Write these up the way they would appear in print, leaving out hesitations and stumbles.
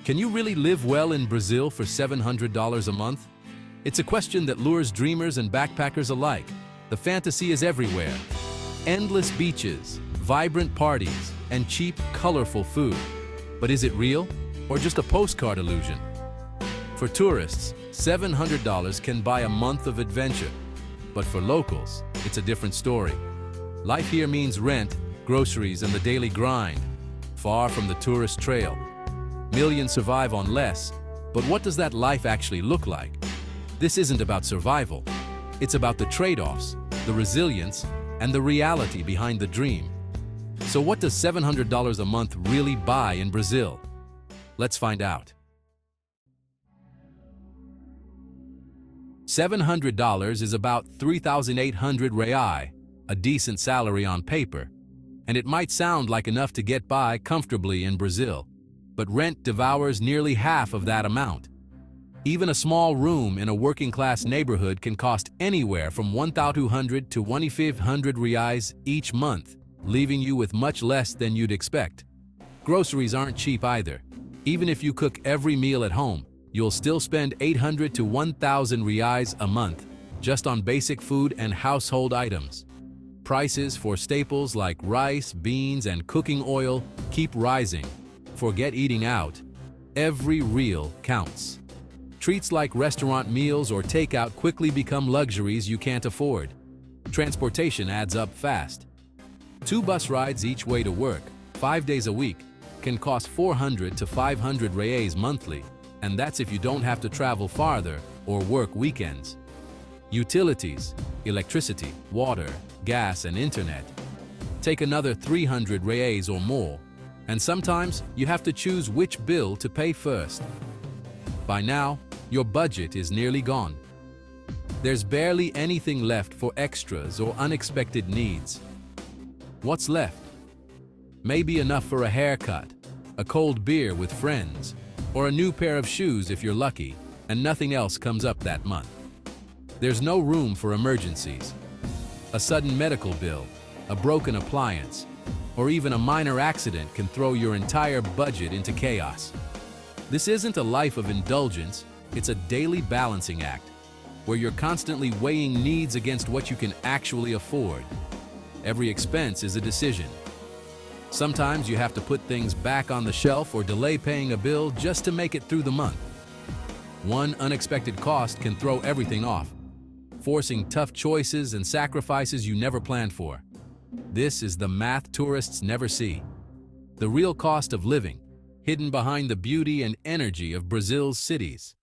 Can you really live well in Brazil for $700 a month? It's a question that lures dreamers and backpackers alike. The fantasy is everywhere. Endless beaches, vibrant parties, and cheap, colorful food. But is it real, or just a postcard illusion? For tourists, $700 can buy a month of adventure. But for locals, it's a different story. Life here means rent, groceries, and the daily grind, far from the tourist trail. Millions survive on less, but what does that life actually look like? This isn't about survival. It's about the trade-offs, the resilience, and the reality behind the dream. So what does $700 a month really buy in Brazil? Let's find out. $700 is about 3,800 reais, a decent salary on paper. And it might sound like enough to get by comfortably in Brazil, but rent devours nearly half of that amount. Even a small room in a working-class neighborhood can cost anywhere from 1,200 to 1,500 reais each month, leaving you with much less than you'd expect. Groceries aren't cheap either. Even if you cook every meal at home, you'll still spend 800 to 1,000 reais a month just on basic food and household items. Prices for staples like rice, beans, and cooking oil keep rising. Forget eating out. Every real counts. Treats like restaurant meals or takeout quickly become luxuries you can't afford. Transportation adds up fast. 2 bus rides each way to work, 5 days a week, can cost 400 to 500 reais monthly, and that's if you don't have to travel farther or work weekends. Utilities, electricity, water, gas, and internet take another 300 reais or more, and sometimes you have to choose which bill to pay first. By now, your budget is nearly gone. There's barely anything left for extras or unexpected needs. What's left? Maybe enough for a haircut, a cold beer with friends, or a new pair of shoes if you're lucky, and nothing else comes up that month. There's no room for emergencies. A sudden medical bill, a broken appliance, or even a minor accident can throw your entire budget into chaos. This isn't a life of indulgence, it's a daily balancing act, where you're constantly weighing needs against what you can actually afford. Every expense is a decision. Sometimes you have to put things back on the shelf or delay paying a bill just to make it through the month. One unexpected cost can throw everything off, forcing tough choices and sacrifices you never planned for. This is the math tourists never see. The real cost of living, hidden behind the beauty and energy of Brazil's cities.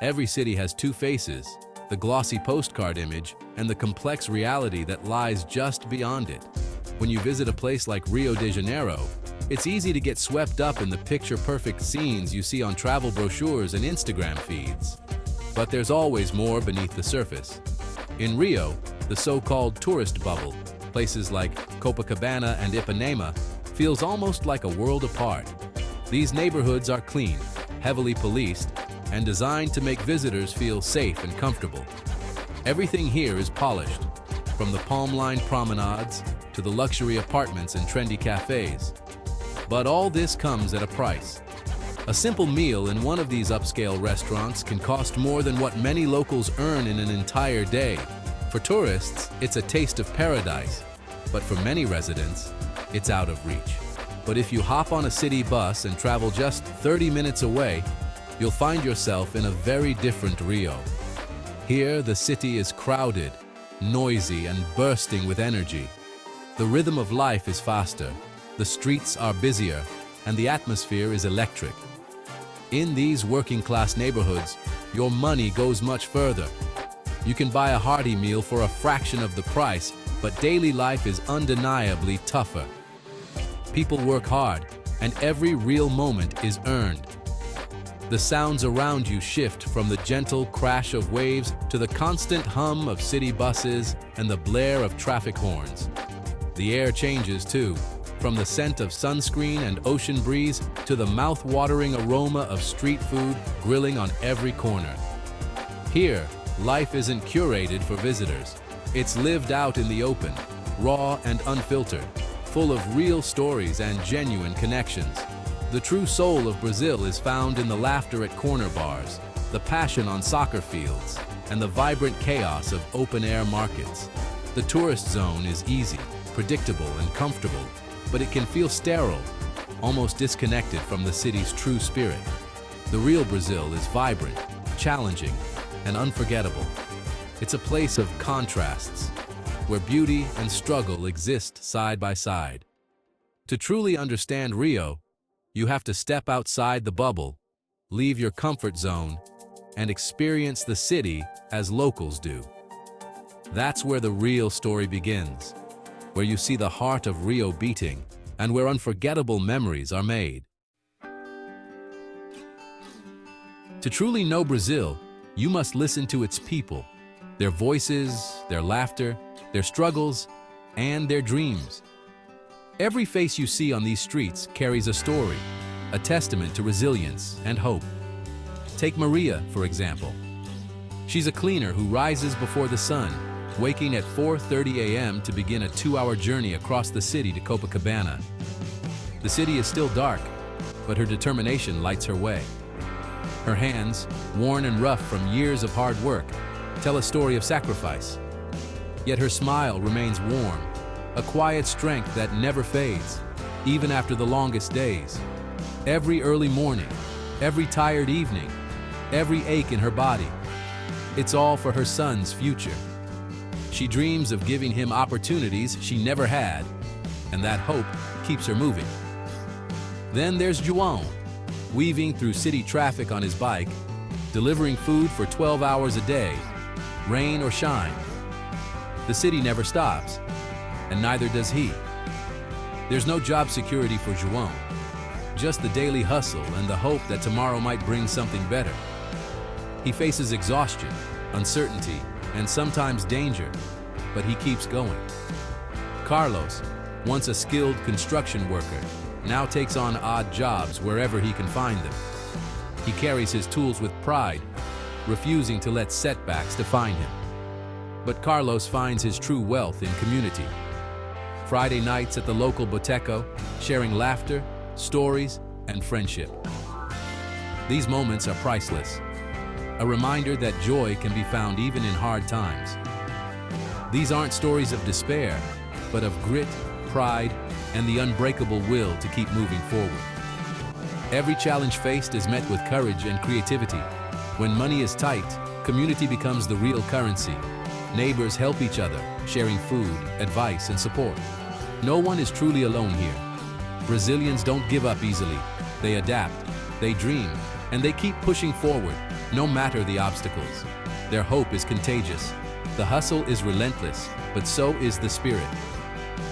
Every city has 2 faces, the glossy postcard image and the complex reality that lies just beyond it. When you visit a place like Rio de Janeiro, it's easy to get swept up in the picture-perfect scenes you see on travel brochures and Instagram feeds. But there's always more beneath the surface. In Rio, the so-called tourist bubble, places like Copacabana and Ipanema, feels almost like a world apart. These neighborhoods are clean, heavily policed, and designed to make visitors feel safe and comfortable. Everything here is polished, from the palm-lined promenades to the luxury apartments and trendy cafes. But all this comes at a price. A simple meal in one of these upscale restaurants can cost more than what many locals earn in an entire day. For tourists, it's a taste of paradise, but for many residents, it's out of reach. But if you hop on a city bus and travel just 30 minutes away, you'll find yourself in a very different Rio. Here, the city is crowded, noisy, and bursting with energy. The rhythm of life is faster, the streets are busier, and the atmosphere is electric. In these working-class neighborhoods, your money goes much further. You can buy a hearty meal for a fraction of the price, but daily life is undeniably tougher. People work hard, and every real moment is earned. The sounds around you shift from the gentle crash of waves to the constant hum of city buses and the blare of traffic horns. The air changes too, from the scent of sunscreen and ocean breeze to the mouth-watering aroma of street food grilling on every corner. Here, life isn't curated for visitors. It's lived out in the open, raw and unfiltered, full of real stories and genuine connections. The true soul of Brazil is found in the laughter at corner bars, the passion on soccer fields, and the vibrant chaos of open-air markets. The tourist zone is easy, predictable, and comfortable, but it can feel sterile, almost disconnected from the city's true spirit. The real Brazil is vibrant, challenging, and unforgettable. It's a place of contrasts, where beauty and struggle exist side by side. To truly understand Rio, you have to step outside the bubble, leave your comfort zone, and experience the city as locals do. That's where the real story begins, where you see the heart of Rio beating, and where unforgettable memories are made. To truly know Brazil, you must listen to its people, their voices, their laughter, their struggles, and their dreams. Every face you see on these streets carries a story, a testament to resilience and hope. Take Maria, for example. She's a cleaner who rises before the sun, waking at 4:30 a.m. to begin a 2-hour journey across the city to Copacabana. The city is still dark, but her determination lights her way. Her hands, worn and rough from years of hard work, tell a story of sacrifice. Yet her smile remains warm, a quiet strength that never fades, even after the longest days. Every early morning, every tired evening, every ache in her body, it's all for her son's future. She dreams of giving him opportunities she never had, and that hope keeps her moving. Then there's João, weaving through city traffic on his bike, delivering food for 12 hours a day, rain or shine. The city never stops, and neither does he. There's no job security for João, just the daily hustle and the hope that tomorrow might bring something better. He faces exhaustion, uncertainty, and sometimes danger, but he keeps going. Carlos, once a skilled construction worker, now takes on odd jobs wherever he can find them. He carries his tools with pride, refusing to let setbacks define him. But Carlos finds his true wealth in community. Friday nights at the local botequim, sharing laughter, stories, and friendship. These moments are priceless, a reminder that joy can be found even in hard times. These aren't stories of despair, but of grit, pride, and the unbreakable will to keep moving forward. Every challenge faced is met with courage and creativity. When money is tight, community becomes the real currency. Neighbors help each other, sharing food, advice, and support. No one is truly alone here. Brazilians don't give up easily. They adapt, they dream, and they keep pushing forward, no matter the obstacles. Their hope is contagious. The hustle is relentless, but so is the spirit.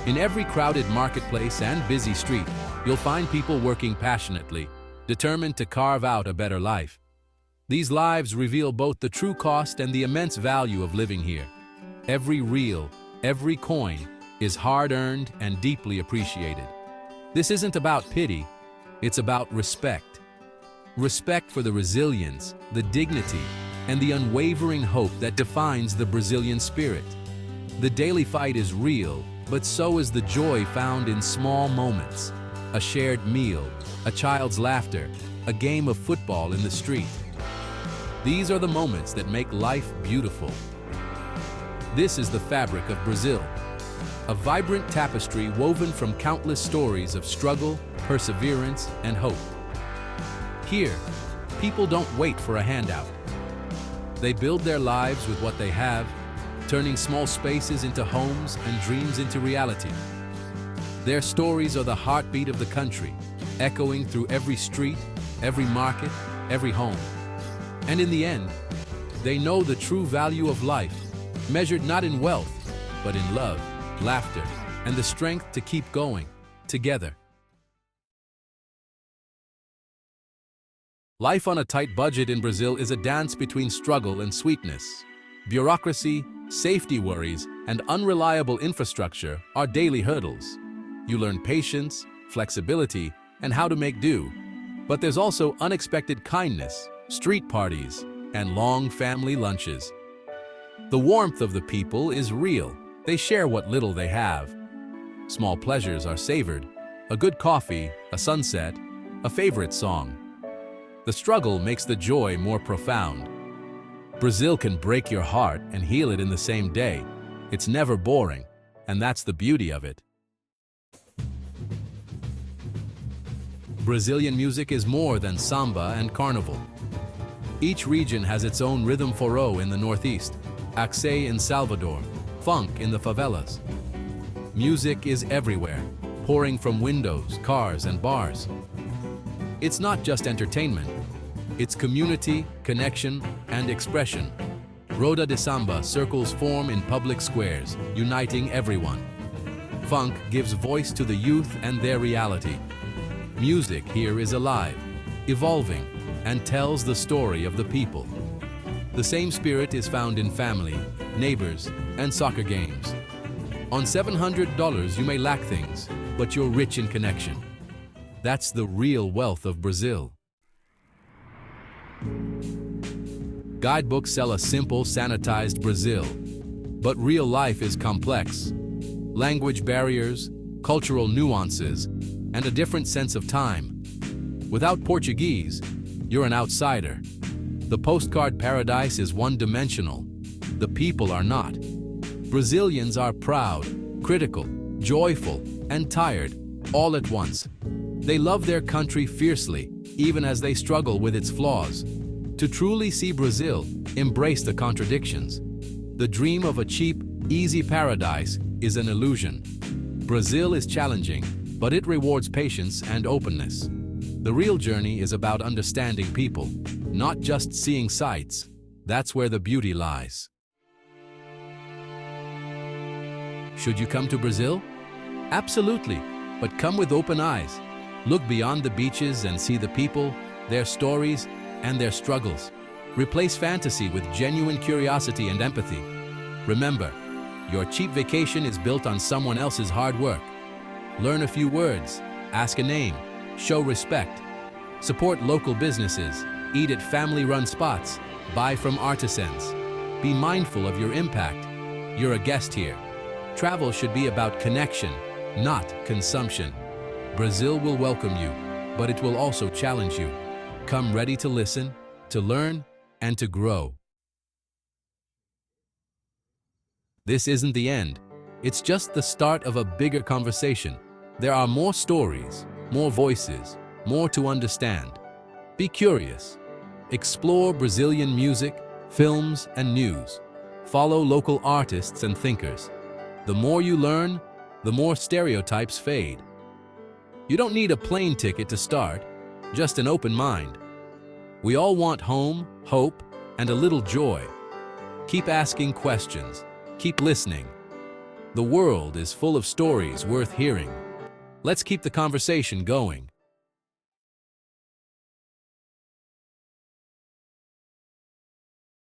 In every crowded marketplace and busy street, you'll find people working passionately, determined to carve out a better life. These lives reveal both the true cost and the immense value of living here. Every real, every coin is hard-earned and deeply appreciated. This isn't about pity, it's about respect. Respect for the resilience, the dignity, and the unwavering hope that defines the Brazilian spirit. The daily fight is real, but so is the joy found in small moments. A shared meal, a child's laughter, a game of football in the street. These are the moments that make life beautiful. This is the fabric of Brazil, a vibrant tapestry woven from countless stories of struggle, perseverance, and hope. Here, people don't wait for a handout. They build their lives with what they have, turning small spaces into homes and dreams into reality. Their stories are the heartbeat of the country, echoing through every street, every market, every home. And in the end, they know the true value of life, measured not in wealth, but in love, laughter, and the strength to keep going, together. Life on a tight budget in Brazil is a dance between struggle and sweetness. Bureaucracy, safety worries, and unreliable infrastructure are daily hurdles. You learn patience, flexibility, and how to make do. But there's also unexpected kindness, street parties, and long family lunches. The warmth of the people is real. They share what little they have. Small pleasures are savored. A good coffee, a sunset, a favorite song. The struggle makes the joy more profound. Brazil can break your heart and heal it in the same day. It's never boring, and that's the beauty of it. Brazilian music is more than samba and carnival. Each region has its own rhythm. Forró in the northeast, axé in Salvador, funk in the favelas. Music is everywhere, pouring from windows, cars, and bars. It's not just entertainment. It's community, connection, and expression. Roda de Samba circles form in public squares, uniting everyone. Funk gives voice to the youth and their reality. Music here is alive, evolving, and tells the story of the people. The same spirit is found in family, neighbors, and soccer games. On $700 you may lack things, but you're rich in connection. That's the real wealth of Brazil. Guidebooks sell a simple, sanitized Brazil, but real life is complex. Language barriers, cultural nuances, and a different sense of time. Without Portuguese, you're an outsider. The postcard paradise is one-dimensional. The people are not. Brazilians are proud, critical, joyful, and tired, all at once. They love their country fiercely, even as they struggle with its flaws. To truly see Brazil, embrace the contradictions. The dream of a cheap, easy paradise is an illusion. Brazil is challenging, but it rewards patience and openness. The real journey is about understanding people, not just seeing sights. That's where the beauty lies. Should you come to Brazil? Absolutely, but come with open eyes. Look beyond the beaches and see the people, their stories, and their struggles. Replace fantasy with genuine curiosity and empathy. Remember, your cheap vacation is built on someone else's hard work. Learn a few words, ask a name, show respect. Support local businesses, eat at family-run spots, buy from artisans. Be mindful of your impact. You're a guest here. Travel should be about connection, not consumption. Brazil will welcome you, but it will also challenge you. Come ready to listen, to learn, and to grow. This isn't the end. It's just the start of a bigger conversation. There are more stories, more voices, more to understand. Be curious. Explore Brazilian music, films, and news. Follow local artists and thinkers. The more you learn, the more stereotypes fade. You don't need a plane ticket to start, just an open mind. We all want home, hope, and a little joy. Keep asking questions. Keep listening. The world is full of stories worth hearing. Let's keep the conversation going.